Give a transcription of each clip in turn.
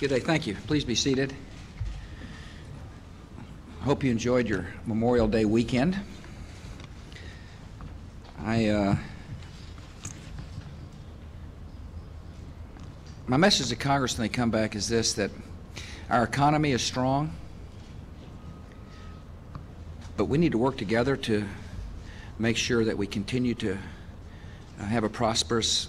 Good day. Thank you. Please be seated. I hope you enjoyed your Memorial Day weekend. My message to Congress when they come back is this, that our economy is strong, but we need to work together to make sure that we continue to have a prosperous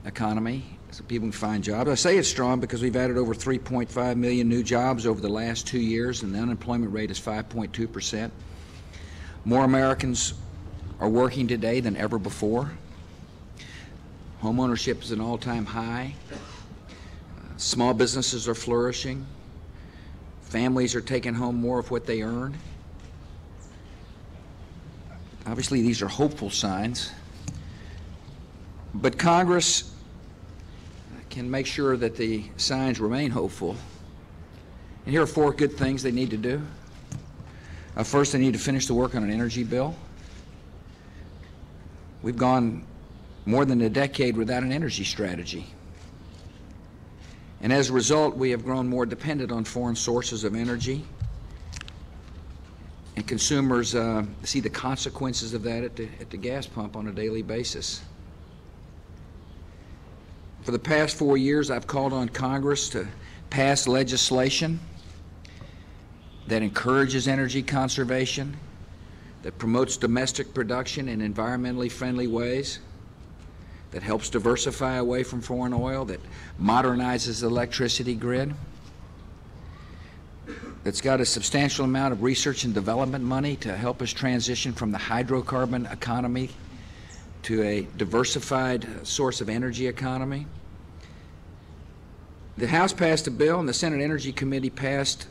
economy so people can find jobs. I say it's strong because we've added over 3.5 million new jobs over the last 2 years, and the unemployment rate is 5.2%. More Americans are working today than ever before. Home ownership is an all-time high. Small businesses are flourishing. Families are taking home more of what they earn. Obviously, these are hopeful signs, but Congress can make sure that the signs remain hopeful. And here are 4 good things they need to do. First, they need to finish the work on an energy bill. We've gone more than a decade without an energy strategy. And as a result, we have grown more dependent on foreign sources of energy. And consumers see the consequences of that at the gas pump on a daily basis. For the past 4 years, I've called on Congress to pass legislation that encourages energy conservation, that promotes domestic production in environmentally friendly ways, that helps diversify away from foreign oil, that modernizes the electricity grid, that's got a substantial amount of research and development money to help us transition from the hydrocarbon economy to a diversified source of energy economy. The House passed a bill, and the Senate Energy Committee passed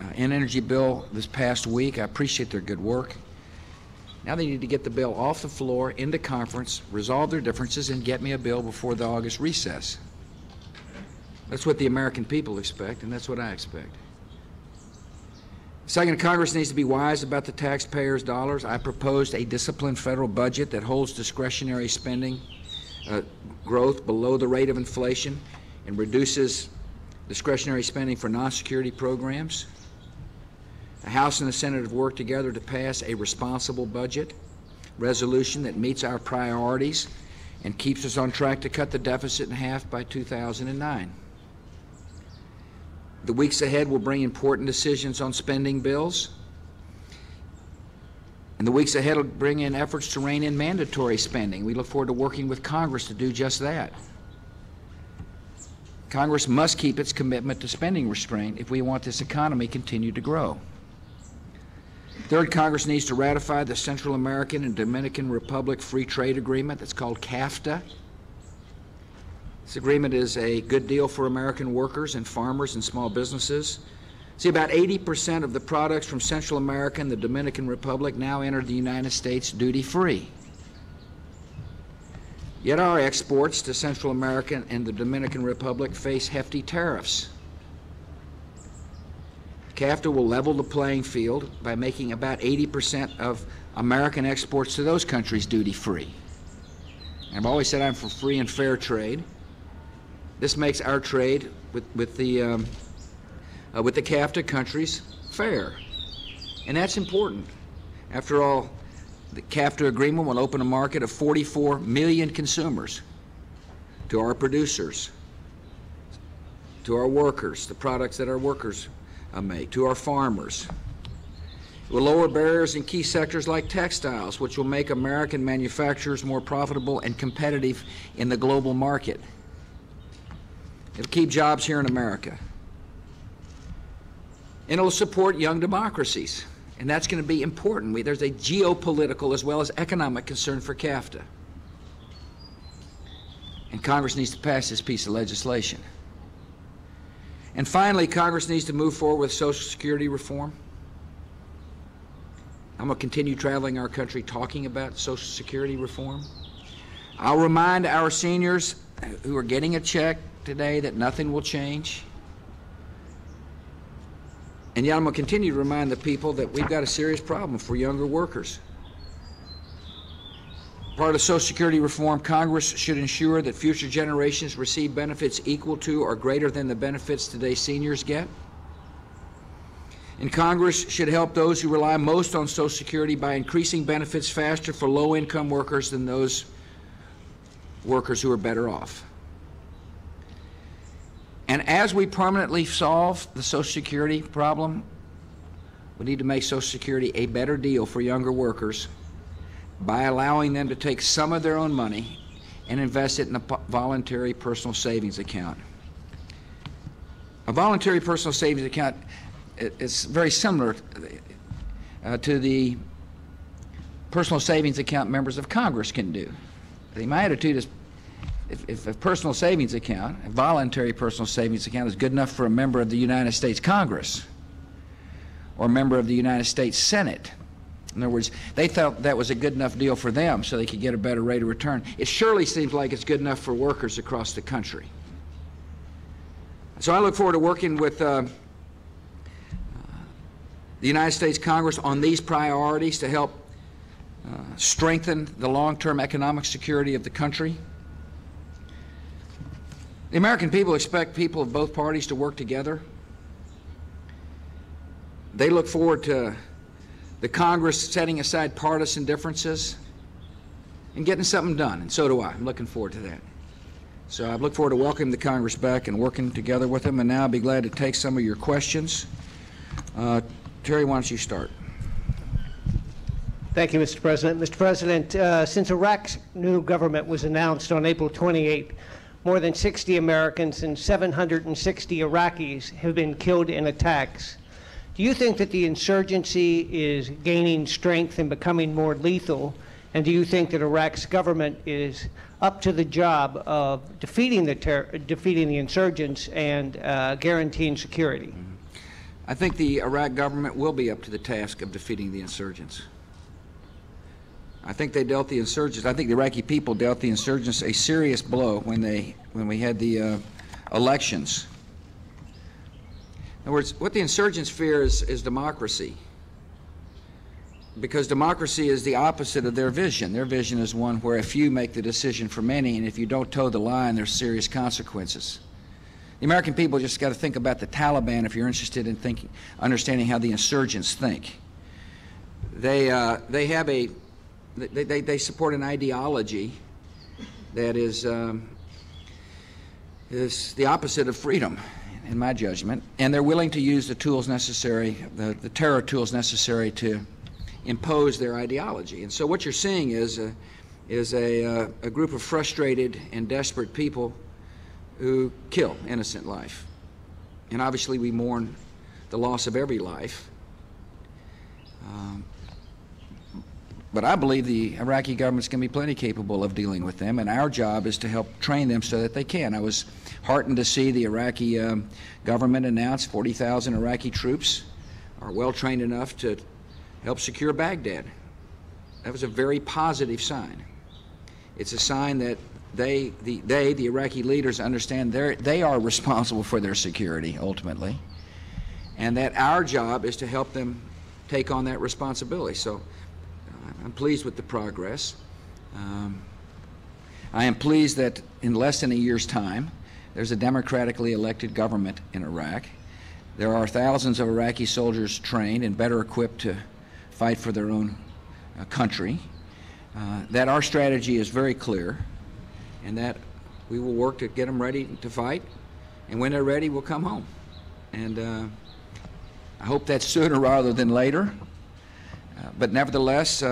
an energy bill this past week. I appreciate their good work. Now they need to get the bill off the floor, into conference, resolve their differences, and get me a bill before the August recess. That's what the American people expect, and that's what I expect. Second, Congress needs to be wise about the taxpayers' dollars. I proposed a disciplined federal budget that holds discretionary spending growth below the rate of inflation and reduces discretionary spending for non-security programs. The House and the Senate have worked together to pass a responsible budget resolution that meets our priorities and keeps us on track to cut the deficit in half by 2009. The weeks ahead will bring important decisions on spending bills, and the weeks ahead will bring in efforts to rein in mandatory spending. We look forward to working with Congress to do just that. Congress must keep its commitment to spending restraint if we want this economy to continue to grow. Third, Congress needs to ratify the Central American and Dominican Republic Free Trade Agreement that's called CAFTA. This agreement is a good deal for American workers and farmers and small businesses. See, about 80% of the products from Central America and the Dominican Republic now enter the United States duty-free. Yet our exports to Central America and the Dominican Republic face hefty tariffs. CAFTA will level the playing field by making about 80% of American exports to those countries duty-free. I've always said I'm for free and fair trade. This makes our trade with the CAFTA countries fair, and that's important. After all, the CAFTA agreement will open a market of 44 million consumers to our producers, to our workers, the products that our workers make, to our farmers. It will lower barriers in key sectors like textiles, which will make American manufacturers more profitable and competitive in the global market. It'll keep jobs here in America. And it'll support young democracies. And that's going to be important. There's a geopolitical as well as economic concern for CAFTA. And Congress needs to pass this piece of legislation. And finally, Congress needs to move forward with Social Security reform. I'm going to continue traveling our country talking about Social Security reform. I'll remind our seniors who are getting a check today that nothing will change. And yet I'm going to continue to remind the people that we've got a serious problem for younger workers. Part of Social Security reform, Congress should ensure that future generations receive benefits equal to or greater than the benefits today's seniors get. And Congress should help those who rely most on Social Security by increasing benefits faster for low-income workers than those workers who are better off. And as we permanently solve the Social Security problem, we need to make Social Security a better deal for younger workers by allowing them to take some of their own money and invest it in a voluntary personal savings account. A voluntary personal savings account is very similar to the personal savings account members of Congress can do. My attitude is if a personal savings account, a voluntary personal savings account, is good enough for a member of the United States Congress or a member of the United States Senate, in other words, they felt that was a good enough deal for them so they could get a better rate of return, it surely seems like it's good enough for workers across the country. So I look forward to working with the United States Congress on these priorities to help strengthen the long-term economic security of the country. The American people expect people of both parties to work together. They look forward to the Congress setting aside partisan differences and getting something done, and so do I. I'm looking forward to that. So I look forward to welcoming the Congress back and working together with them, and now I'll be glad to take some of your questions. Terry, why don't you start? Thank you, Mr. President. Mr. President, since Iraq's new government was announced on April 28, more than 60 Americans and 760 Iraqis have been killed in attacks. Do you think that the insurgency is gaining strength and becoming more lethal? And do you think that Iraq's government is up to the job of defeating the insurgents and guaranteeing security? I think the Iraq government will be up to the task of defeating the insurgents. I think they dealt the insurgents, I think the Iraqi people dealt the insurgents a serious blow when we had the elections. In other words, what the insurgents fear is democracy, because democracy is the opposite of their vision. Their vision is one where a few make the decision for many, and if you don't toe the line, there's serious consequences. The American people just got to think about the Taliban if you're interested in understanding how the insurgents think. They support an ideology that is the opposite of freedom, in my judgment, and they're willing to use the tools necessary, the terror tools necessary to impose their ideology. And so what you're seeing is a group of frustrated and desperate people who kill innocent life. And obviously we mourn the loss of every life. But I believe the Iraqi government's going to be plenty capable of dealing with them, and our job is to help train them so that they can. I was heartened to see the Iraqi government announce 40,000 Iraqi troops are well trained enough to help secure Baghdad. That was a very positive sign. It's a sign that the Iraqi leaders, understand they are responsible for their security ultimately, and that our job is to help them take on that responsibility. So I'm pleased with the progress. I am pleased that in less than a year's time, there's a democratically elected government in Iraq. There are thousands of Iraqi soldiers trained and better equipped to fight for their own country. That our strategy is very clear, and that we will work to get them ready to fight, and when they're ready, we'll come home. And I hope that's sooner rather than later. But nevertheless,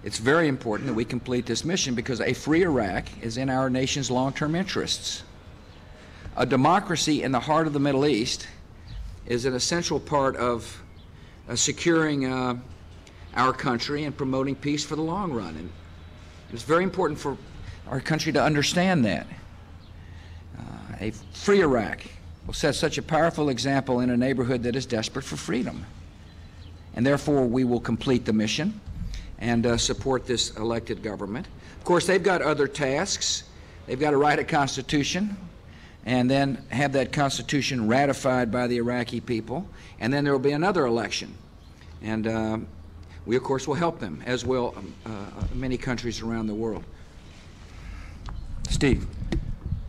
it's very important that we complete this mission, because a free Iraq is in our nation's long-term interests. A democracy in the heart of the Middle East is an essential part of securing our country and promoting peace for the long run. And it's very important for our country to understand that. A free Iraq will set such a powerful example in a neighborhood that is desperate for freedom. And therefore, we will complete the mission and support this elected government. Of course, they've got other tasks. They've got to write a constitution and then have that constitution ratified by the Iraqi people. And then there will be another election. And we, of course, will help them, as will many countries around the world. Steve.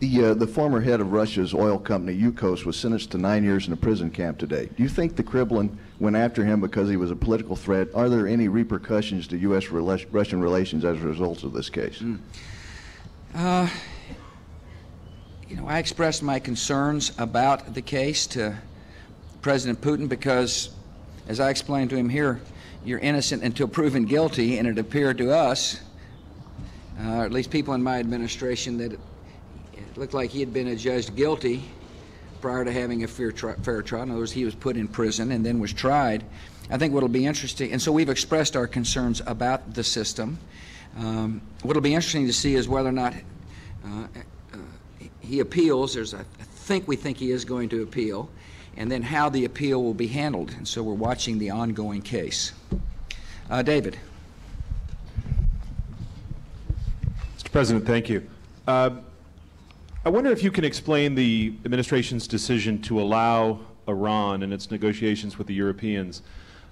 The former head of Russia's oil company, Yukos, was sentenced to 9 years in a prison camp today. Do you think the Kremlin went after him because he was a political threat? Are there any repercussions to U.S.-Russian relations as a result of this case? You know, I expressed my concerns about the case to President Putin because, as I explained to him here, you're innocent until proven guilty, and it appeared to us, or at least people in my administration, that it looked like he had been adjudged guilty prior to having a fair trial. In other words, he was put in prison and then was tried. I think what will be interesting, and so we've expressed our concerns about the system. What will be interesting to see is whether or not he appeals. We think he is going to appeal, and then how the appeal will be handled. And so we're watching the ongoing case. David. Mr. President, thank you. I wonder if you can explain the administration's decision to allow Iran in its negotiations with the Europeans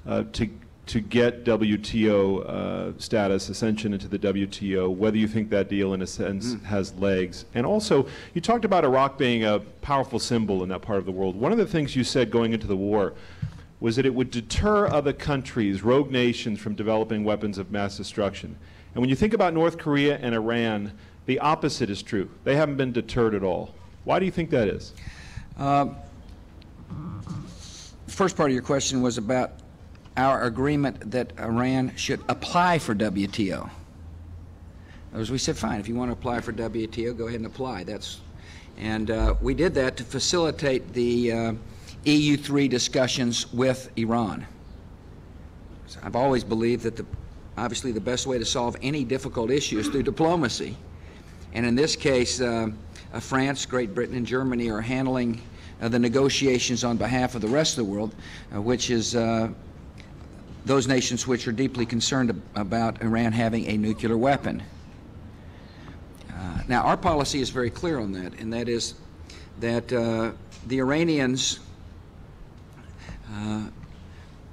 to get WTO status, ascension into the WTO, whether you think that deal in a sense has legs. And also, you talked about Iraq being a powerful symbol in that part of the world. One of the things you said going into the war was that it would deter other countries, rogue nations, from developing weapons of mass destruction. And when you think about North Korea and Iran, the opposite is true. They haven't been deterred at all. Why do you think that is? First part of your question was about our agreement that Iran should apply for WTO. As we said, fine, if you want to apply for WTO, go ahead and apply. We did that to facilitate the EU3 discussions with Iran. So I've always believed that obviously the best way to solve any difficult issue is through diplomacy. And in this case, France, Great Britain, and Germany are handling the negotiations on behalf of the rest of the world, which is those nations which are deeply concerned about Iran having a nuclear weapon. Now, our policy is very clear on that, and that is that the Iranians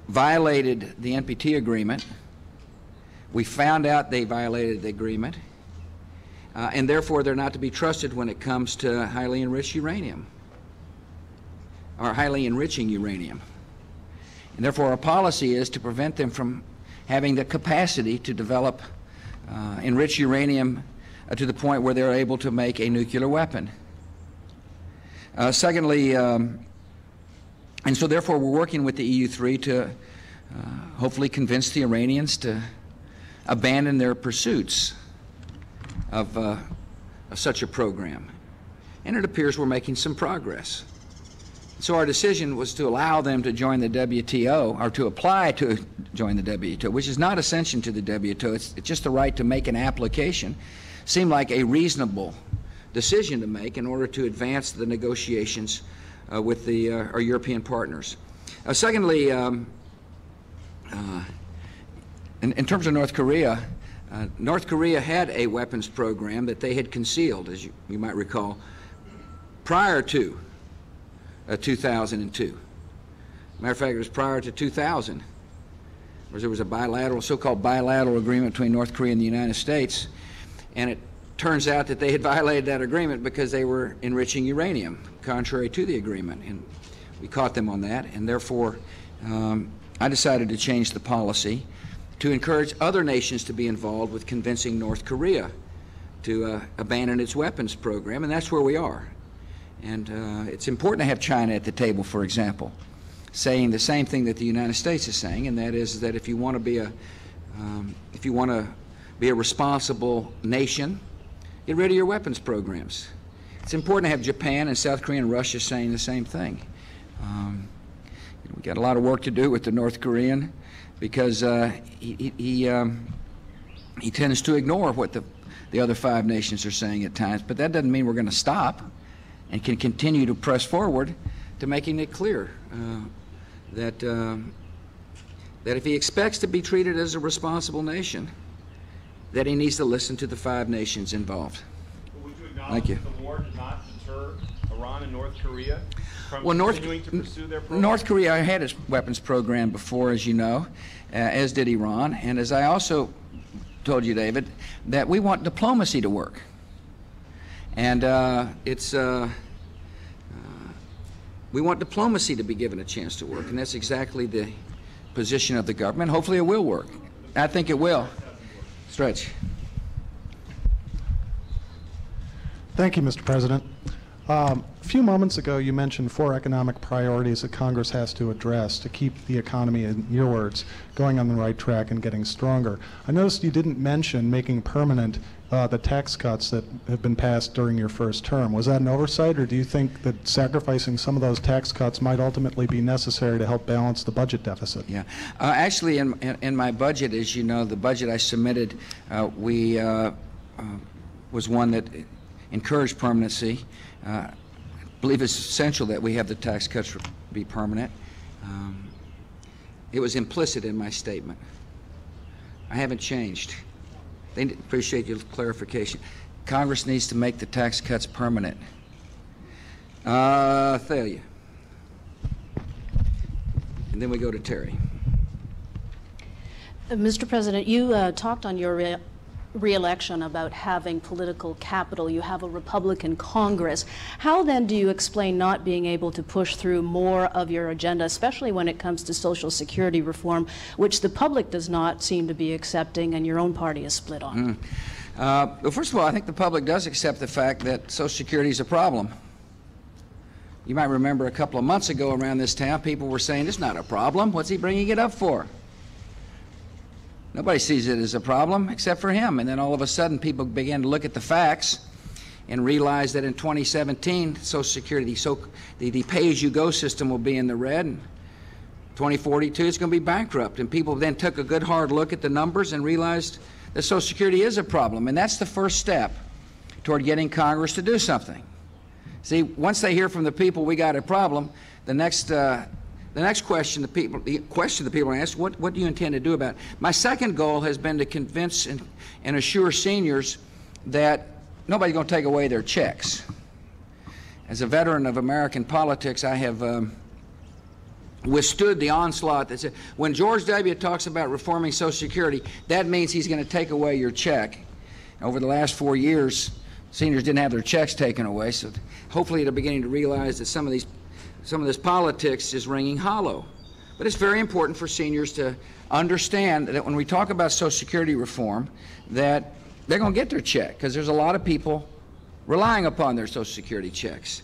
violated the NPT agreement. We found out they violated the agreement, and therefore they're not to be trusted when it comes to highly enriched uranium, or highly enriching uranium. And therefore our policy is to prevent them from having the capacity to develop enriched uranium to the point where they're able to make a nuclear weapon. Secondly, and so therefore we're working with the EU3 to hopefully convince the Iranians to abandon their pursuits of such a program. And it appears we're making some progress. So our decision was to allow them to join the WTO, or to apply to join the WTO, which is not ascension to the WTO. It's just the right to make an application. Seemed like a reasonable decision to make in order to advance the negotiations with our European partners. Secondly, in terms of North Korea had a weapons program that they had concealed, as you might recall, prior to 2002. Matter of fact, it was prior to 2000, where there was a so-called bilateral agreement between North Korea and the United States, and it turns out that they had violated that agreement because they were enriching uranium, contrary to the agreement, and we caught them on that, and therefore I decided to change the policy to encourage other nations to be involved with convincing North Korea to abandon its weapons program, and that's where we are. And it's important to have China at the table, for example, saying the same thing that the United States is saying, and that is that if you want to be a responsible nation, get rid of your weapons programs. It's important to have Japan and South Korea and Russia saying the same thing. We've got a lot of work to do with the North Korean because he tends to ignore what the other five nations are saying at times, but that doesn't mean we're going to stop, and can continue to press forward to making it clear that if he expects to be treated as a responsible nation, that he needs to listen to the five nations involved. Would you acknowledge Thank you. The war did not deter Iran and North Korea from Well, continuing to pursue their program? North Korea had its weapons program before, as you know, as did Iran. And as I also told you, David, that we want diplomacy to work. And we want diplomacy to be given a chance to work. And that's exactly the position of the government. Hopefully it will work. I think it will. Stretch. Thank you, Mr. President. A few moments ago, you mentioned 4 economic priorities that Congress has to address to keep the economy, in your words, going on the right track and getting stronger. I noticed you didn't mention making permanent the tax cuts that have been passed during your first term. Was that an oversight, or do you think that sacrificing some of those tax cuts might ultimately be necessary to help balance the budget deficit? Yeah. Actually, in my budget, as you know, the budget I submitted, was one that encouraged permanency. I believe it's essential that we have the tax cuts be permanent. It was implicit in my statement. I haven't changed. They appreciate your clarification. Congress needs to make the tax cuts permanent. Thalia. And then we go to Terry. Mr. President, you talked on your re-election about having political capital. You have a Republican Congress. How then do you explain not being able to push through more of your agenda, especially when it comes to Social Security reform, which the public does not seem to be accepting and your own party is split on? Well, first of all, I think the public does accept the fact that Social Security is a problem. You might remember a couple of months ago around this town, people were saying, it's not a problem. What's he bringing it up for? Nobody sees it as a problem except for him. And then all of a sudden people began to look at the facts and realize that in 2017, Social Security, the pay-as-you-go system will be in the red. And 2042, it's going to be bankrupt. And people then took a good hard look at the numbers and realized that Social Security is a problem. And that's the first step toward getting Congress to do something. See, once they hear from the people we got a problem, the next question the people are asked, what do you intend to do about it? My second goal has been to convince and assure seniors that nobody's going to take away their checks. As a veteran of American politics, I have withstood the onslaught that said, when George W. talks about reforming Social Security, that means he's going to take away your check. Over the last 4 years, seniors didn't have their checks taken away, so hopefully they're beginning to realize that some of this politics is ringing hollow. But it's very important for seniors to understand that when we talk about Social Security reform, that they're going to get their check, because there's a lot of people relying upon their Social Security checks.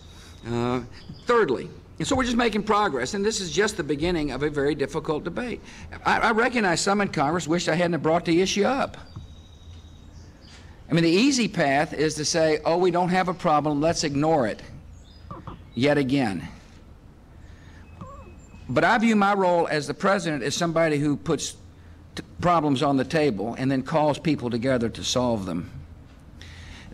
Thirdly, and so we're just making progress, and this is just the beginning of a very difficult debate. I recognize some in Congress wish I hadn't brought the issue up. I mean, the easy path is to say, oh, we don't have a problem, let's ignore it yet again. But I view my role as the president as somebody who puts problems on the table and then calls people together to solve them.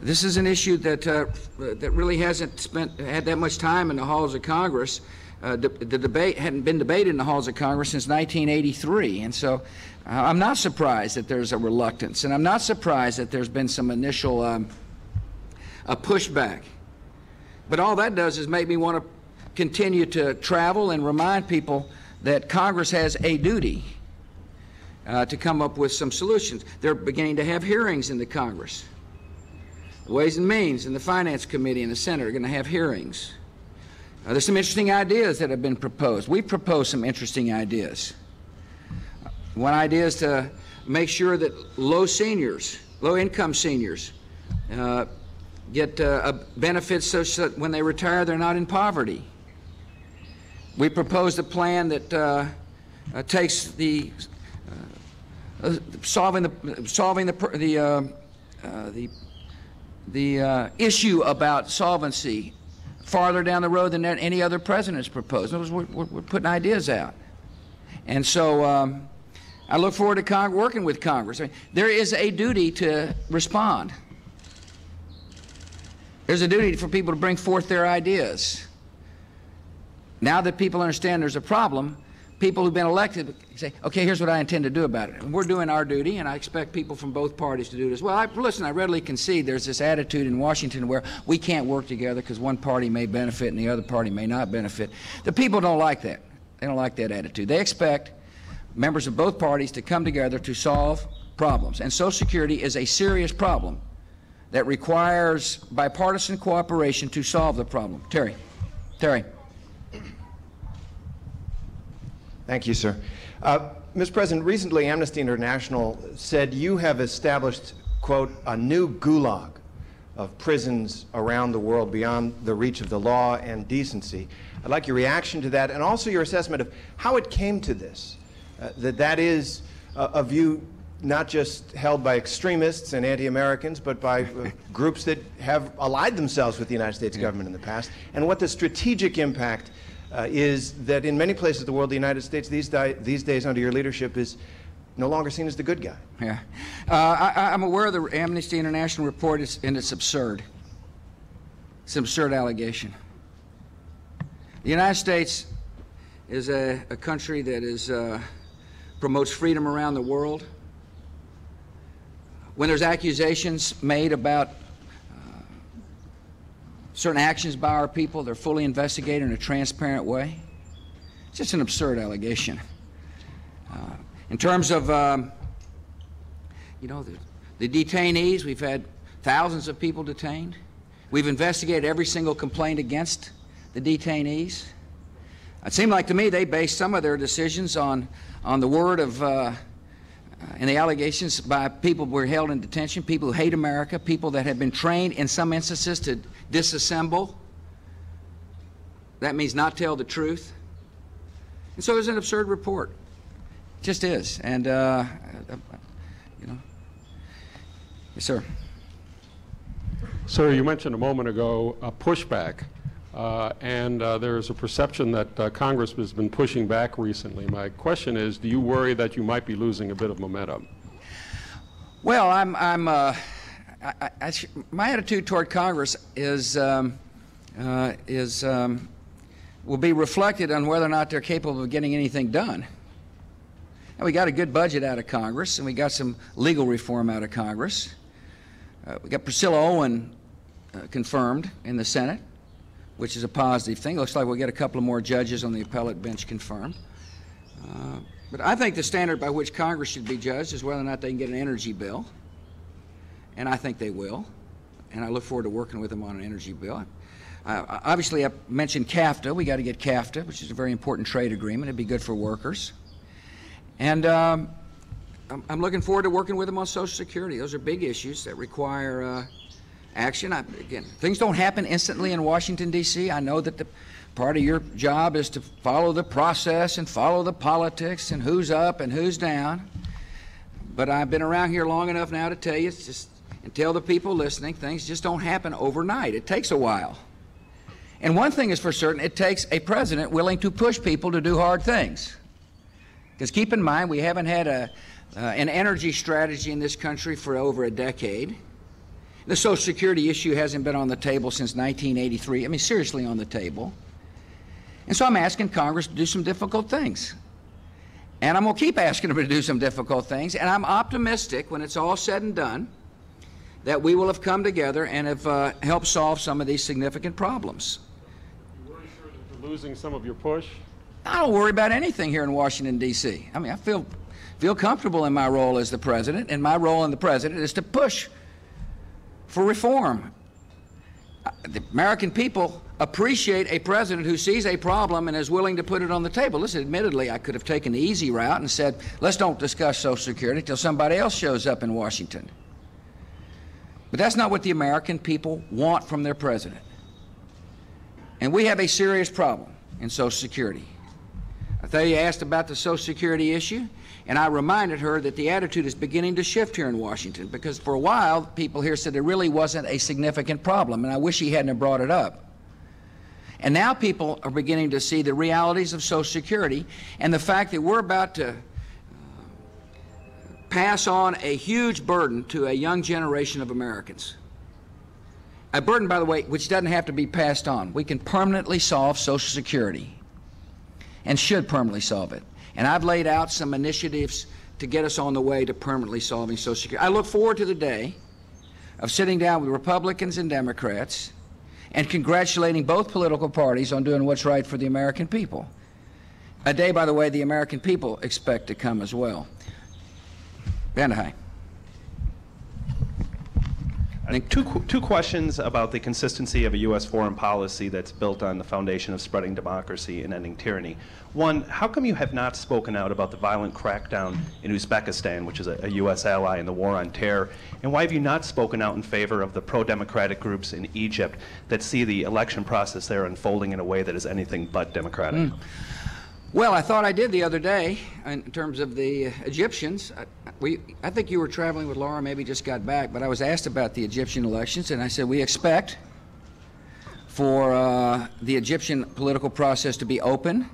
This is an issue that really hasn't had that much time in the halls of Congress. The debate hadn't been debated in the halls of Congress since 1983, and so I'm not surprised that there's a reluctance, and I'm not surprised that there's been some initial a pushback. But all that does is make me want to continue to travel and remind people that Congress has a duty to come up with some solutions. They're beginning to have hearings in the Congress. The Ways and Means and the Finance Committee and the Senate are going to have hearings. There's some interesting ideas that have been proposed. We've proposed some interesting ideas. One idea is to make sure that low-income seniors get benefits such that when they retire they're not in poverty. We proposed a plan that takes the solving the issue about solvency farther down the road than any other president has proposed. We're putting ideas out, and so I look forward to working with Congress. I mean, there is a duty to respond. There's a duty for people to bring forth their ideas. Now that people understand there's a problem, people who've been elected say, okay, here's what I intend to do about it. And we're doing our duty, and I expect people from both parties to do it as well. Listen, I readily concede there's this attitude in Washington where we can't work together because one party may benefit and the other party may not benefit. The people don't like that. They don't like that attitude. They expect members of both parties to come together to solve problems. And Social Security is a serious problem that requires bipartisan cooperation to solve the problem. Terry. Thank you, sir. Mr. President, recently Amnesty International said you have established, quote, a new gulag of prisons around the world beyond the reach of the law and decency. I'd like your reaction to that and also your assessment of how it came to this, that is a view not just held by extremists and anti-Americans, but by groups that have allied themselves with the United States government in the past, and what the strategic impact is that in many places of the world, the United States these days under your leadership is no longer seen as the good guy. Yeah. I'm aware of the Amnesty International report, and it's absurd. It's an absurd allegation. The United States is a country that promotes freedom around the world. When there's accusations made about certain actions by our people, they're fully investigated in a transparent way. It's just an absurd allegation. In terms of, you know, the detainees, we've had thousands of people detained. We've investigated every single complaint against the detainees. It seemed like to me they based some of their decisions on the word of and the allegations by people who were held in detention, people who hate America, people that have been trained in some instances to disassemble. That means not tell the truth. And so it's an absurd report. It just is. And, you know. Yes, sir. Sir, you mentioned a moment ago a pushback. And there's a perception that Congress has been pushing back recently. My question is, do you worry that you might be losing a bit of momentum? Well, my attitude toward Congress will be reflected on whether or not they're capable of getting anything done. And we got a good budget out of Congress, and we got some legal reform out of Congress. We got Priscilla Owen confirmed in the Senate, which is a positive thing. Looks like we'll get a couple of more judges on the appellate bench confirmed. But I think the standard by which Congress should be judged is whether or not they can get an energy bill. And I think they will. And I look forward to working with them on an energy bill. Obviously, I mentioned CAFTA. We got to get CAFTA, which is a very important trade agreement. It'd be good for workers. And I'm looking forward to working with them on Social Security. Those are big issues that require action. Again, things don't happen instantly in Washington, D.C. I know that the part of your job is to follow the process and follow the politics and who's up and who's down. But I've been around here long enough now to tell you, it's just, and tell the people listening, things just don't happen overnight. It takes a while. And one thing is for certain, it takes a president willing to push people to do hard things. Because keep in mind, we haven't had an energy strategy in this country for over a decade. The Social Security issue hasn't been on the table since 1983. I mean, seriously on the table. And so I'm asking Congress to do some difficult things. And I'm going to keep asking them to do some difficult things. And I'm optimistic when it's all said and done that we will have come together and have helped solve some of these significant problems. You worry, sir, that you're losing some of your push? I don't worry about anything here in Washington, D.C. I mean, I feel comfortable in my role as the president, and my role in the president is to push for reform. The American people appreciate a president who sees a problem and is willing to put it on the table. Listen, admittedly, I could have taken the easy route and said, let's don't discuss Social Security until somebody else shows up in Washington. But that's not what the American people want from their president. And we have a serious problem in Social Security. I tell you, asked about the Social Security issue, and I reminded her that the attitude is beginning to shift here in Washington, because for a while, people here said there really wasn't a significant problem, and I wish he hadn't have brought it up. And now people are beginning to see the realities of Social Security and the fact that we're about to pass on a huge burden to a young generation of Americans. A burden, by the way, which doesn't have to be passed on. We can permanently solve Social Security. and should permanently solve it. And I've laid out some initiatives to get us on the way to permanently solving Social Security. I look forward to the day of sitting down with Republicans and Democrats and congratulating both political parties on doing what's right for the American people. A day, by the way, the American people expect to come as well. Vandehei. I think two questions about the consistency of a U.S. foreign policy that's built on the foundation of spreading democracy and ending tyranny. One, how come you have not spoken out about the violent crackdown in Uzbekistan, which is a U.S. ally in the war on terror? And why have you not spoken out in favor of the pro-democratic groups in Egypt that see the election process there unfolding in a way that is anything but democratic? Well, I thought I did the other day in terms of the Egyptians. I think you were traveling with Laura, maybe just got back, but I was asked about the Egyptian elections, and I said we expect for the Egyptian political process to be open,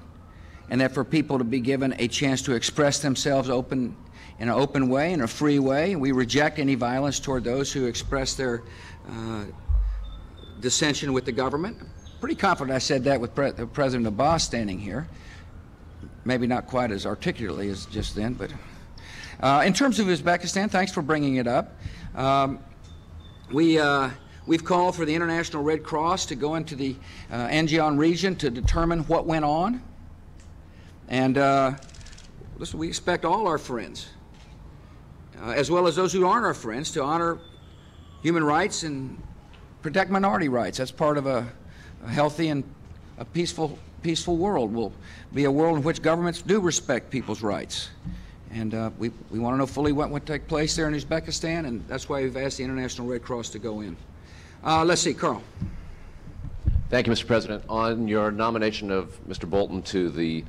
and that for people to be given a chance to express themselves in an open way, in a free way. We reject any violence toward those who express their dissension with the government. Pretty confident I said that with President Abbas standing here. Maybe not quite as articulately as just then, but in terms of Uzbekistan, thanks for bringing it up. We've called for the International Red Cross to go into the Anjian region to determine what went on. And listen, we expect all our friends, as well as those who aren't our friends, to honor human rights and protect minority rights. That's part of a healthy and a peaceful world. Will be a world in which governments do respect people's rights. And we want to know fully what would take place there in Uzbekistan, and that's why we've asked the International Red Cross to go in. Let's see, Carl. Thank you, Mr. President. On your nomination of Mr. Bolton to the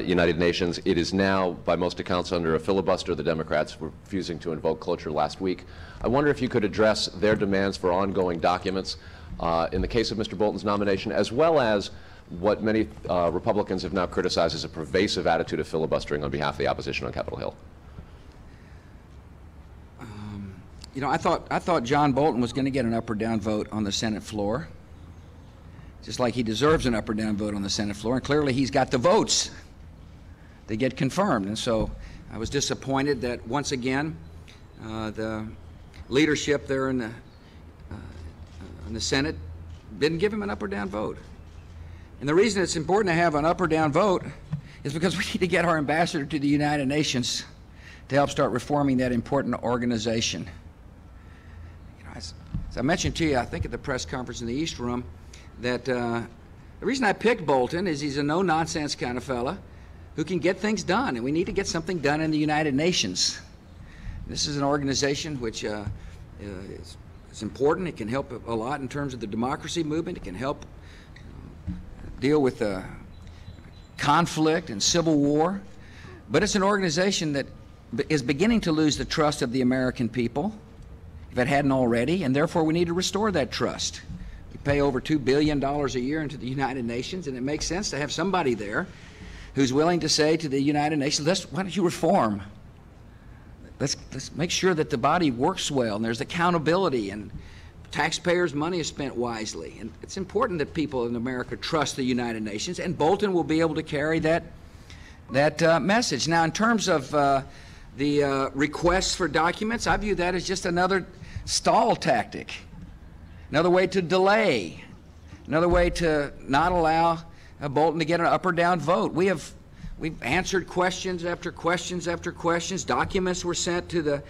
United Nations, it is now, by most accounts, under a filibuster. The Democrats were refusing to invoke cloture last week. I wonder if you could address their demands for ongoing documents in the case of Mr. Bolton's nomination, as well as what many Republicans have now criticized as a pervasive attitude of filibustering on behalf of the opposition on Capitol Hill. You know, I thought John Bolton was going to get an up or down vote on the Senate floor, just like he deserves an up or down vote on the Senate floor, and clearly he's got the votes to get confirmed. And so I was disappointed that once again the leadership there in the Senate didn't give him an up or down vote. And the reason it's important to have an up or down vote is because we need to get our ambassador to the United Nations to help start reforming that important organization. You know, as I mentioned to you, I think at the press conference in the East Room, that the reason I picked Bolton is he's a no-nonsense kind of fella who can get things done, and we need to get something done in the United Nations. This is an organization which is important. It can help a lot in terms of the democracy movement. It can help deal with conflict and civil war, but it's an organization that is beginning to lose the trust of the American people, if it hadn't already, and therefore we need to restore that trust. We pay over $2 billion a year into the United Nations, and it makes sense to have somebody there who's willing to say to the United Nations, why don't you reform? Let's make sure that the body works well and there's accountability and taxpayers' money is spent wisely. And it's important that people in America trust the United Nations, and Bolton will be able to carry that message. Now, in terms of the requests for documents, I view that as just another stall tactic, another way to delay, another way to not allow Bolton to get an up or down vote. We've answered questions after questions after questions. Documents were sent to the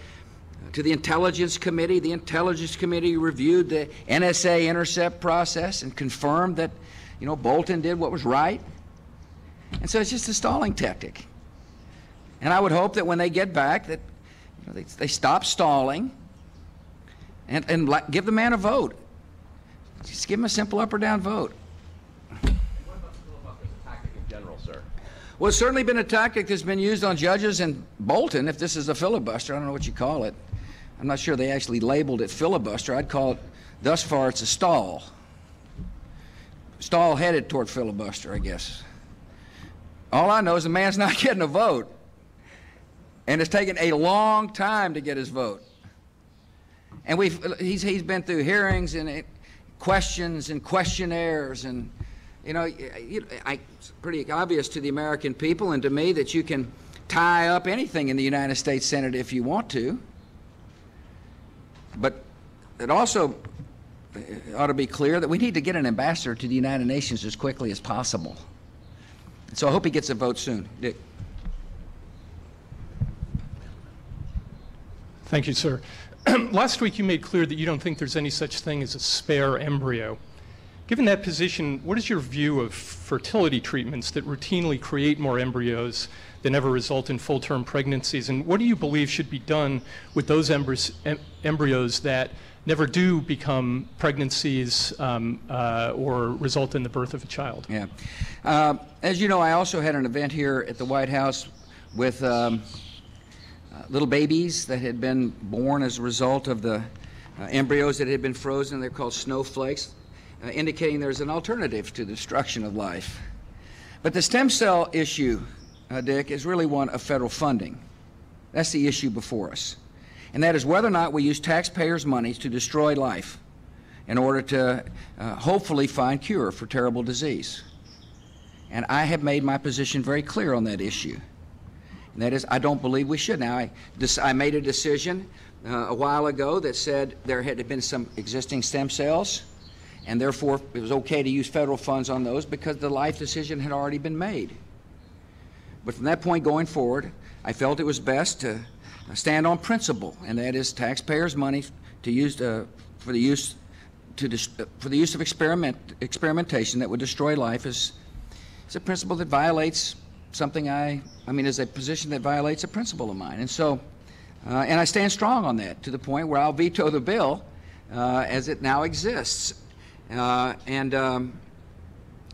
Intelligence Committee. The Intelligence Committee reviewed the NSA intercept process and confirmed that, Bolton did what was right. And so it's just a stalling tactic. And I would hope that when they get back that they stop stalling and give the man a vote. Just give him a simple up or down vote. What about the filibuster as a tactic in general, sir? Well, it's certainly been a tactic that's been used on judges and Bolton. If this is a filibuster, I don't know what you call it. I'm not sure they actually labeled it filibuster. I'd call it, thus far, it's a stall. Stall headed toward filibuster, I guess. All I know is the man's not getting a vote. And it's taken a long time to get his vote. And he's been through hearings and questions and questionnaires, and You know, it's pretty obvious to the American people and to me that you can tie up anything in the United States Senate if you want to. But it also ought to be clear that we need to get an ambassador to the United Nations as quickly as possible. So I hope he gets a vote soon. Dick. Thank you, sir. Last week you made clear that you don't think there's any such thing as a spare embryo. Given that position, what is your view of fertility treatments that routinely create more embryos than ever result in full-term pregnancies? And what do you believe should be done with those embryos that never do become pregnancies or result in the birth of a child? Yeah. As you know, I also had an event here at the White House with little babies that had been born as a result of the embryos that had been frozen. They're called snowflakes, indicating there's an alternative to destruction of life. But the stem cell issue, Dick, is really one of federal funding. That's the issue before us. And that is whether or not we use taxpayers' money to destroy life in order to hopefully find cure for terrible disease. And I have made my position very clear on that issue. And that is, I don't believe we should. Now, I made a decision a while ago that said there had been some existing stem cells, and therefore it was okay to use federal funds on those because the life decision had already been made. But from that point going forward, I felt it was best to stand on principle, and that is taxpayers' money to use for the use of experimentation that would destroy life is a principle that violates something is a position that violates a principle of mine. And so, and I stand strong on that to the point where I'll veto the bill as it now exists. And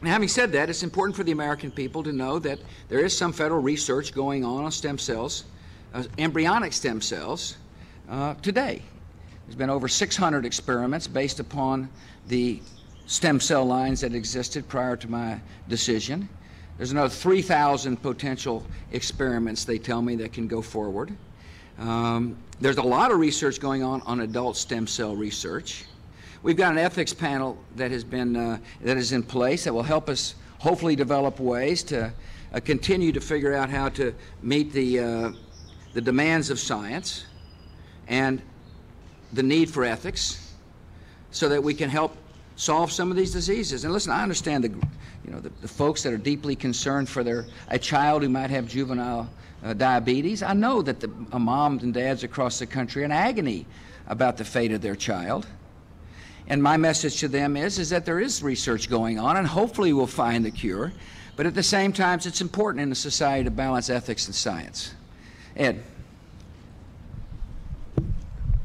having said that, it's important for the American people to know that there is some federal research going on stem cells, embryonic stem cells, today. There's been over 600 experiments based upon the stem cell lines that existed prior to my decision. There's another 3,000 potential experiments, they tell me, that can go forward. There's a lot of research going on adult stem cell research. We've got an ethics panel that has been that is in place that will help us hopefully develop ways to continue to figure out how to meet the demands of science and the need for ethics, so that we can help solve some of these diseases. And listen, I understand the folks that are deeply concerned for a child who might have juvenile diabetes. I know that the moms and dads across the country are in agony about the fate of their child. And my message to them is that there is research going on, and hopefully we'll find the cure. But at the same time, it's important in a society to balance ethics and science. Ed.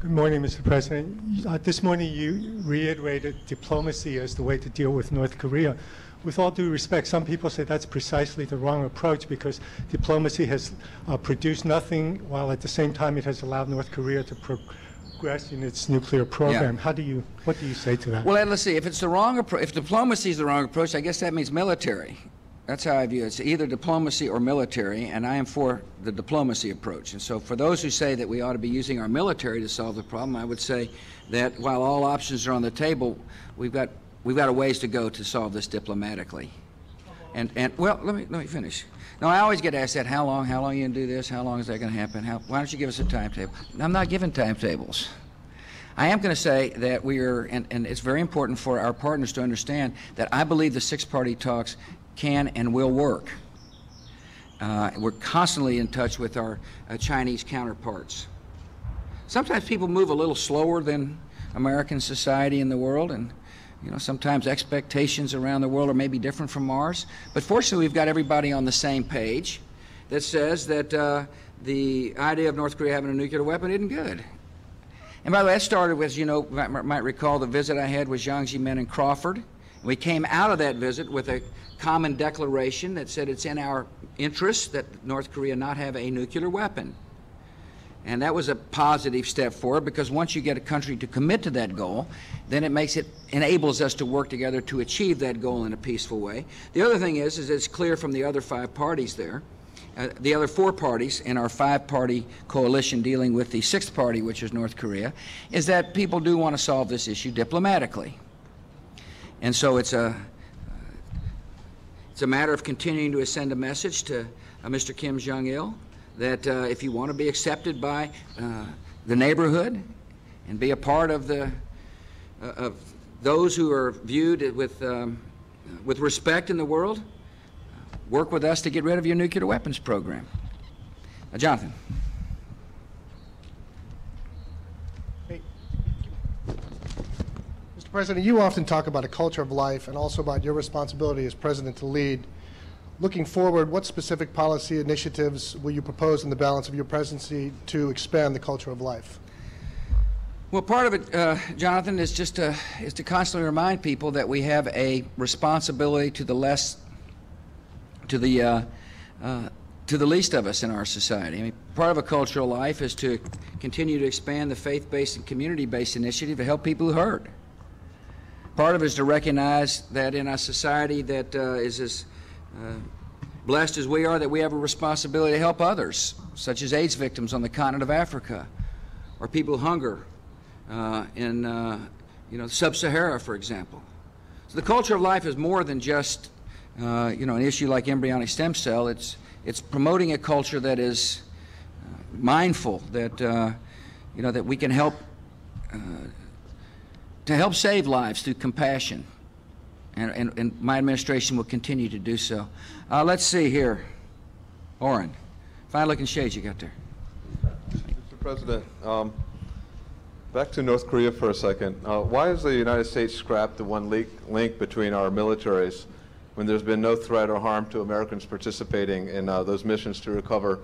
Good morning, Mr. President. This morning you reiterated diplomacy as the way to deal with North Korea. With all due respect, some people say that's precisely the wrong approach, because diplomacy has produced nothing, while at the same time it has allowed North Korea to progress in its nuclear program. Yeah. What do you say to that? Well, let's see. If it's the wrong approach, if diplomacy is the wrong approach, I guess that means military. That's how I view it. It's either diplomacy or military, and I am for the diplomacy approach. And so for those who say that we ought to be using our military to solve the problem, I would say that while all options are on the table, we've got a ways to go to solve this diplomatically. And well, let me finish. Now, I always get asked that, how long are you going to do this? How long is that going to happen? Why don't you give us a timetable? I'm not giving timetables. I am going to say that we are, and it's very important for our partners to understand that I believe the six-party talks can and will work. We're constantly in touch with our Chinese counterparts. Sometimes people move a little slower than American society in the world, and sometimes expectations around the world are maybe different from ours. But fortunately, we've got everybody on the same page that says that the idea of North Korea having a nuclear weapon isn't good. And by the way, that started with, you might recall the visit I had with Jiang Zemin and Crawford. We came out of that visit with a common declaration that said it's in our interest that North Korea not have a nuclear weapon. And that was a positive step forward, because once you get a country to commit to that goal, then it enables us to work together to achieve that goal in a peaceful way. The other thing is it's clear from the other five parties there, the other four parties in our five-party coalition dealing with the sixth party, which is North Korea, is that people do want to solve this issue diplomatically. And so it's It's a matter of continuing to send a message to Mr. Kim Jong-il that if you want to be accepted by the neighborhood and be a part of those who are viewed with respect in the world, work with us to get rid of your nuclear weapons program. Jonathan. Mr. President, you often talk about a culture of life and also about your responsibility as president to lead. Looking forward, what specific policy initiatives will you propose in the balance of your presidency to expand the culture of life? Well, part of it, Jonathan, is just to constantly remind people that we have a responsibility to the least of us in our society. I mean, part of a cultural life is to continue to expand the faith-based and community-based initiative to help people who hurt. Part of it is to recognize that in a society that is as blessed as we are, that we have a responsibility to help others, such as AIDS victims on the continent of Africa, or people who hunger in Sub-Sahara, for example. So the culture of life is more than just an issue like embryonic stem cell. It's promoting a culture that is mindful, that that we can help to help save lives through compassion, and my administration will continue to do so. Let's see here, Orrin, fine-looking shades you got there. Mr. President, back to North Korea for a second. Why has the United States scrapped the one link between our militaries when there's been no threat or harm to Americans participating in those missions to recover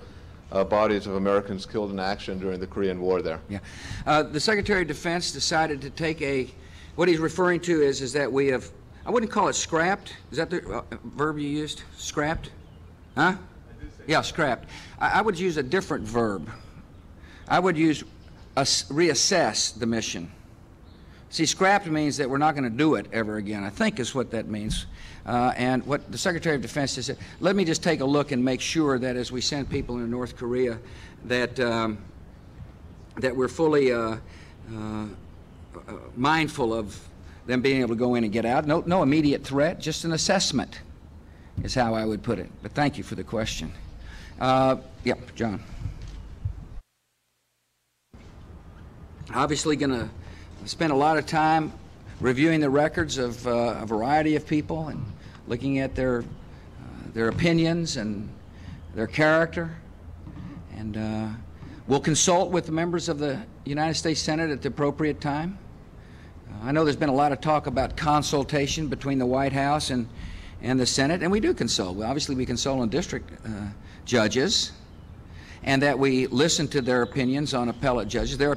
bodies of Americans killed in action during the Korean War there? Yeah. The Secretary of Defense decided to take what he's referring to is that we have, I wouldn't call it scrapped. Is that the verb you used? Scrapped? Huh? Yeah, scrapped. I would use a different verb. I would use reassess the mission. See, scrapped means that we're not going to do it ever again, I think is what that means. And what the Secretary of Defense has said, let me just take a look and make sure that as we send people into North Korea that that we're fully mindful of them being able to go in and get out. No immediate threat, just an assessment is how I would put it. But thank you for the question. Yep, John. Obviously going to spend a lot of time reviewing the records of a variety of people and looking at their opinions and their character. And we'll consult with the members of the United States Senate at the appropriate time. I know there's been a lot of talk about consultation between the White House and the Senate, and we do consult. Obviously, we consult on district judges, and that we listen to their opinions on appellate judges, their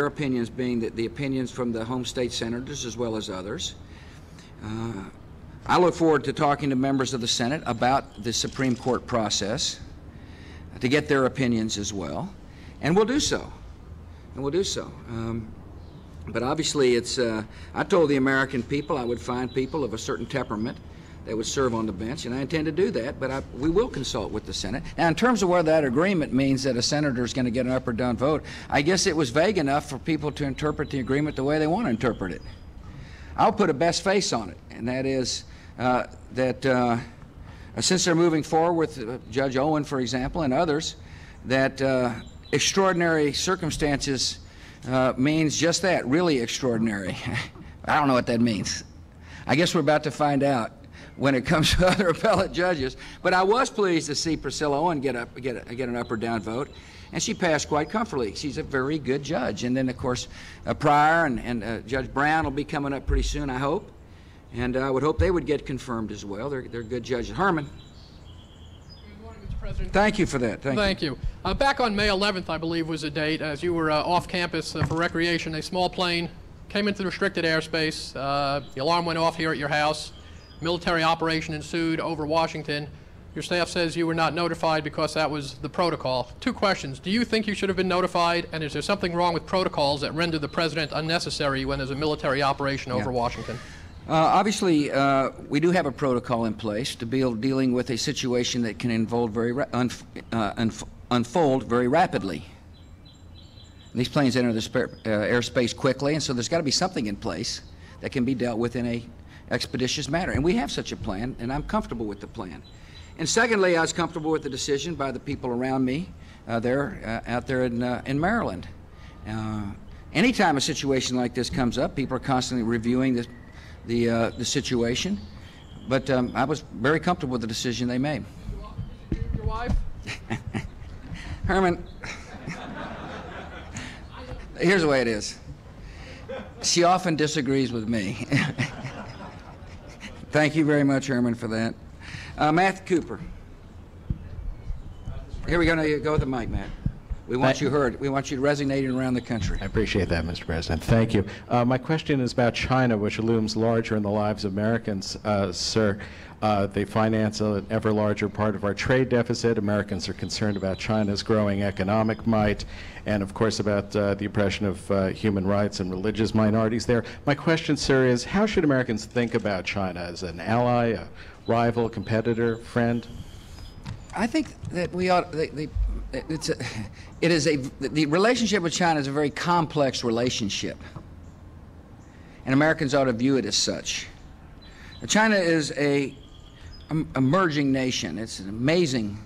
opinions being the opinions from the home state senators as well as others. I look forward to talking to members of the Senate about the Supreme Court process to get their opinions as well, and we'll do so. But obviously, I told the American people I would find people of a certain temperament that would serve on the bench, and I intend to do that, but we will consult with the Senate. Now, in terms of whether that agreement means that a senator is going to get an up or down vote, I guess it was vague enough for people to interpret the agreement the way they want to interpret it. I'll put a best face on it, and that is that since they're moving forward with Judge Owen, for example, and others, that extraordinary circumstances means just that, really extraordinary. I don't know what that means. I guess we're about to find out when it comes to other appellate judges. But I was pleased to see Priscilla Owen get an up or down vote, and she passed quite comfortably. She's a very good judge. And then, of course, Pryor and Judge Brown will be coming up pretty soon, I hope. And I would hope they would get confirmed as well. They're good judges. Herman. Good morning, Mr. President. Thank you for that. Thank you. Back on May 11th, I believe was the date, as you were off campus for recreation, a small plane came into the restricted airspace. The alarm went off here at your house. Military operation ensued over Washington. Your staff says you were not notified because that was the protocol. Two questions. Do you think you should have been notified, and is there something wrong with protocols that render the president unnecessary when there's a military operation over Washington? Obviously, we do have a protocol in place to be dealing with a situation that can unfold very rapidly. And these planes enter the airspace quickly, and so there's got to be something in place that can be dealt with in expeditious manner. And we have such a plan, and I'm comfortable with the plan. And secondly, I was comfortable with the decision by the people around me out there in Maryland. Anytime a situation like this comes up, people are constantly reviewing the situation. But I was very comfortable with the decision they made. Your wife? Herman, here's the way it is. She often disagrees with me. Thank you very much, Herman, for that. Matt Cooper. Here we go. Now you go with the mic, Matt. We want you heard. We want you resonating around the country. I appreciate that, Mr. President. Thank you. My question is about China, which looms larger in the lives of Americans, sir. They finance an ever larger part of our trade deficit. Americans are concerned about China's growing economic might and, of course, about the oppression of human rights and religious minorities there. My question, sir, is how should Americans think about China as an ally, a rival, competitor, friend? I think that we ought. The relationship with China is a very complex relationship, and Americans ought to view it as such. China is a emerging nation. It's an amazing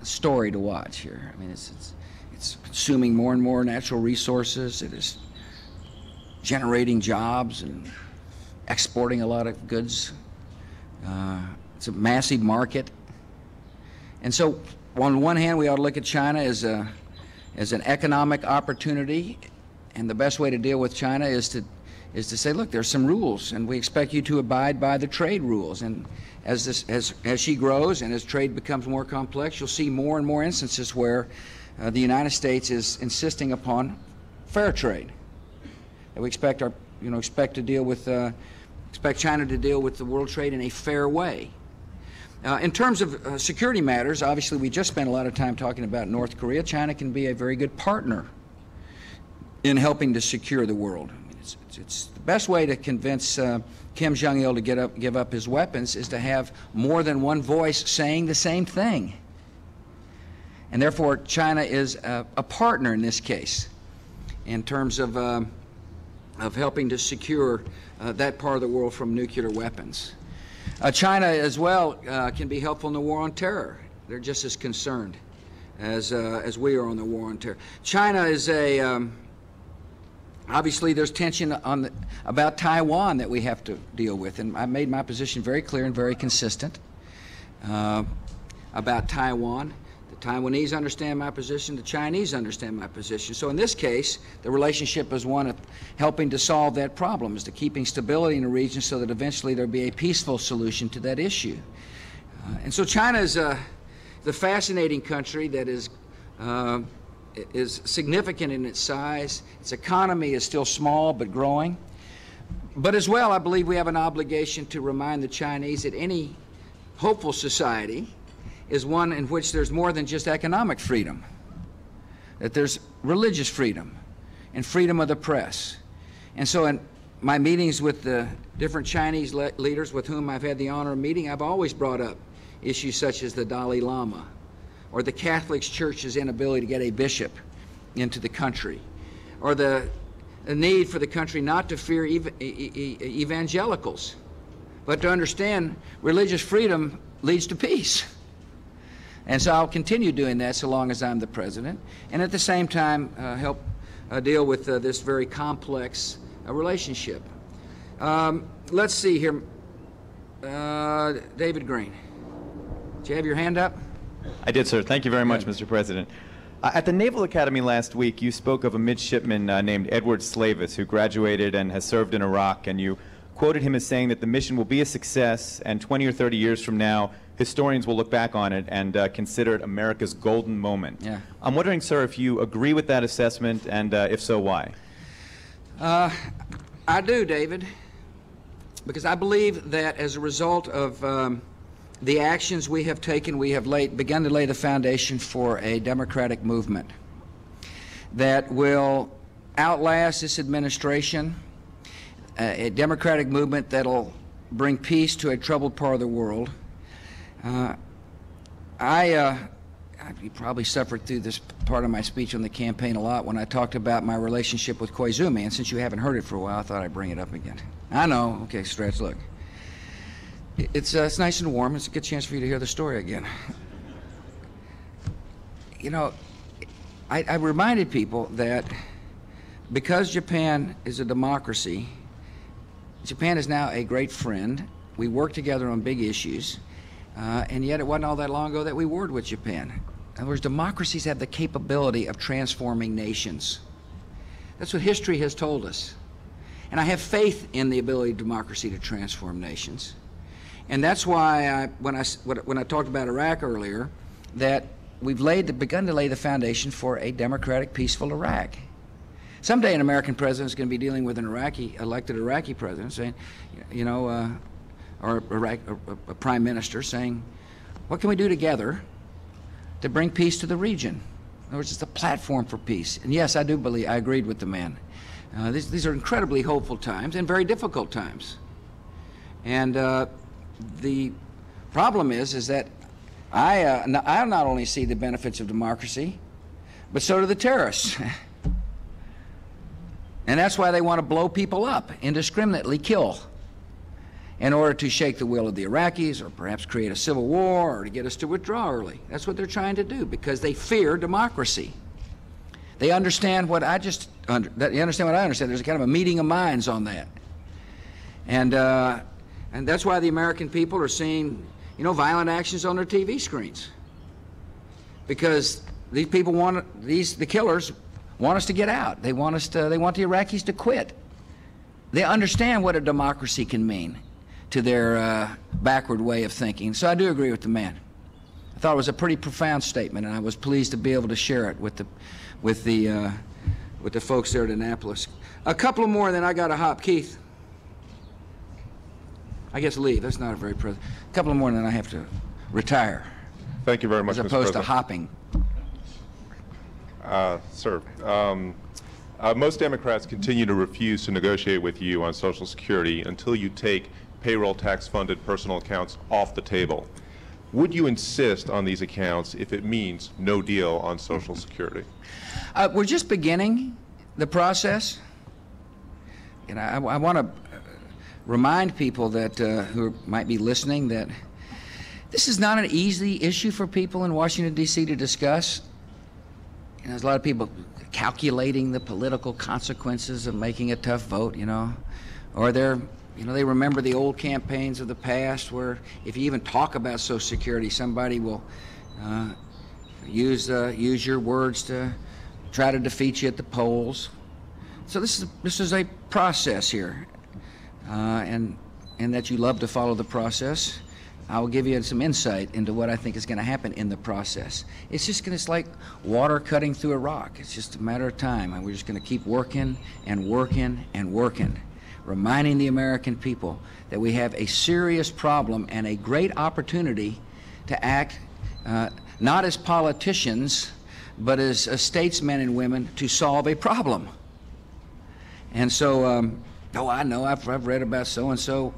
story to watch here. I mean, it's consuming more and more natural resources. It is generating jobs and exporting a lot of goods. It's a massive market. And so, on one hand, we ought to look at China as an economic opportunity, and the best way to deal with China is to say, look, there's some rules, and we expect you to abide by the trade rules. And as she grows and as trade becomes more complex, you'll see more and more instances where the United States is insisting upon fair trade. And we expect expect China to deal with the world trade in a fair way. In terms of security matters, obviously we just spent a lot of time talking about North Korea. China can be a very good partner in helping to secure the world. I mean, it's the best way to convince Kim Jong-il to give up his weapons is to have more than one voice saying the same thing. And therefore, China is a partner in this case in terms of helping to secure that part of the world from nuclear weapons. China as well can be helpful in the war on terror. They're just as concerned as we are on the war on terror. China is obviously there's tension about Taiwan that we have to deal with, and I made my position very clear and very consistent about Taiwan. The Taiwanese understand my position, the Chinese understand my position. So in this case, the relationship is one of helping to solve that problem, is to keeping stability in the region so that eventually there'll be a peaceful solution to that issue. And so China is the fascinating country that is significant in its size. Its economy is still small but growing. But as well, I believe we have an obligation to remind the Chinese that any hopeful society is one in which there's more than just economic freedom, that there's religious freedom and freedom of the press. And so in my meetings with the different Chinese leaders with whom I've had the honor of meeting, I've always brought up issues such as the Dalai Lama or the Catholic Church's inability to get a bishop into the country, or the need for the country not to fear evangelicals, but to understand religious freedom leads to peace. And so I'll continue doing that so long as I'm the president, and at the same time help deal with this very complex relationship. Let's see here. David Green. Did you have your hand up? I did, sir. Thank you very much, Mr. President. At the Naval Academy last week, you spoke of a midshipman named Edward Slavis who graduated and has served in Iraq, and you quoted him as saying that the mission will be a success, and 20 or 30 years from now, historians will look back on it and consider it America's golden moment. Yeah. I'm wondering, sir, if you agree with that assessment, and if so, why? I do, David, because I believe that as a result of the actions we have taken, we have begun to lay the foundation for a democratic movement that will outlast this administration, a democratic movement that'll bring peace to a troubled part of the world. You probably suffered through this part of my speech on the campaign a lot when I talked about my relationship with Koizumi, and since you haven't heard it for a while, I thought I'd bring it up again. I know. Okay, Stretch, look. It's nice and warm. It's a good chance for you to hear the story again. You know, I reminded people that because Japan is a democracy, Japan is now a great friend. We work together on big issues, and yet it wasn't all that long ago that we warred with Japan. In other words, democracies have the capability of transforming nations. That's what history has told us. And I have faith in the ability of democracy to transform nations. And that's why when I talked about Iraq earlier, that we've begun to lay the foundation for a democratic, peaceful Iraq. Someday an American president is going to be dealing with an elected Iraqi president saying, or a prime minister saying, what can we do together to bring peace to the region? In other words, it's a platform for peace. And yes, I agreed with the man. These are incredibly hopeful times and very difficult times. And the problem is that I not only see the benefits of democracy, but so do the terrorists. And that's why they want to blow people up, indiscriminately kill, in order to shake the will of the Iraqis, or perhaps create a civil war, or to get us to withdraw early. That's what they're trying to do, because they fear democracy. They understand what I understand. There's a kind of a meeting of minds on that. And that's why the American people are seeing, violent actions on their TV screens. Because these people the killers want us to get out. They want the Iraqis to quit. They understand what a democracy can mean to their backward way of thinking. So I do agree with the man. I thought it was a pretty profound statement, and I was pleased to be able to share it with the folks there at Annapolis. A couple of more, and then I got to hop. Keith. I guess leave. That's not a very A couple of more, and then I have to retire. Thank you very much, Mr. President. As opposed to hopping. Sir, most Democrats continue to refuse to negotiate with you on Social Security until you take payroll tax-funded personal accounts off the table. Would you insist on these accounts if it means no deal on Social Security? We're just beginning the process. And I want to remind people that who might be listening that this is not an easy issue for people in Washington, D.C. to discuss. There's a lot of people calculating the political consequences of making a tough vote, or they remember the old campaigns of the past where if you even talk about Social Security, somebody will use your words to try to defeat you at the polls. So this is a process here, and that you love to follow the process. I will give you some insight into what I think is going to happen in the process. It's like water cutting through a rock. It's just a matter of time, and we're just going to keep working and working and working, reminding the American people that we have a serious problem and a great opportunity to act not as politicians, but as statesmen and women to solve a problem. And so, I know, I've read about so-and-so.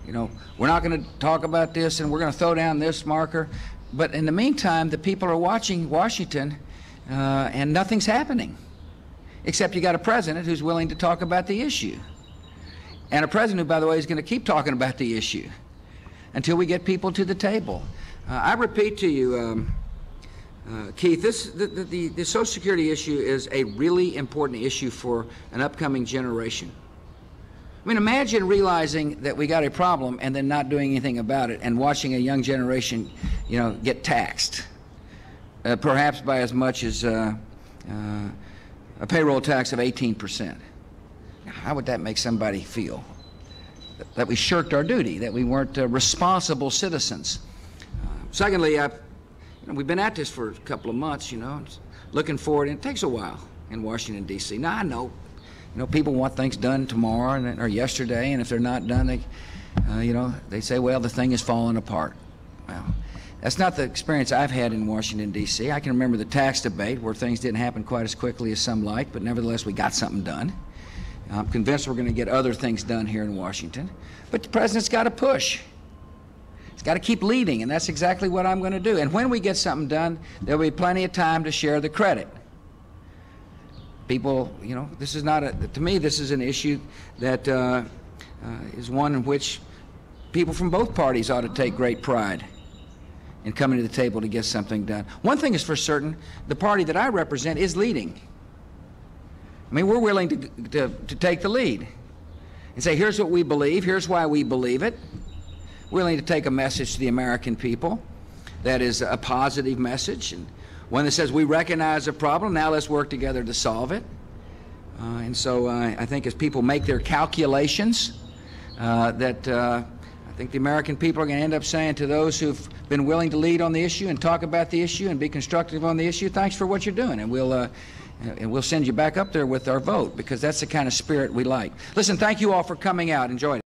We're not going to talk about this, and we're going to throw down this marker. But in the meantime, the people are watching Washington, and nothing's happening, except you got a president who's willing to talk about the issue. And a president who, by the way, is going to keep talking about the issue until we get people to the table. I repeat to you, Keith, the Social Security issue is a really important issue for an upcoming generation. I mean, imagine realizing that we got a problem and then not doing anything about it, and watching a young generation, get taxed, perhaps by as much as a payroll tax of 18%. How would that make somebody feel? That we shirked our duty, that we weren't responsible citizens. Secondly, we've been at this for a couple of months, looking forward, and it takes a while in Washington, D.C. Now, I know. People want things done tomorrow or yesterday, and if they're not done, they say, well, the thing is falling apart. Well, that's not the experience I've had in Washington, D.C. I can remember the tax debate where things didn't happen quite as quickly as some like, but nevertheless, we got something done. I'm convinced we're going to get other things done here in Washington. But the president's got to push. He's got to keep leading, and that's exactly what I'm going to do. And when we get something done, there'll be plenty of time to share the credit. People, this is not to me, this is an issue that is one in which people from both parties ought to take great pride in coming to the table to get something done. One thing is for certain, the party that I represent is leading. I mean, we're willing to take the lead and say, here's what we believe, here's why we believe it. We're willing to take a message to the American people that is a positive message, and one that says we recognize a problem, now let's work together to solve it. And so I think as people make their calculations, I think the American people are going to end up saying to those who've been willing to lead on the issue and talk about the issue and be constructive on the issue, thanks for what you're doing, and we'll send you back up there with our vote, because that's the kind of spirit we like. Listen, thank you all for coming out. Enjoyed it.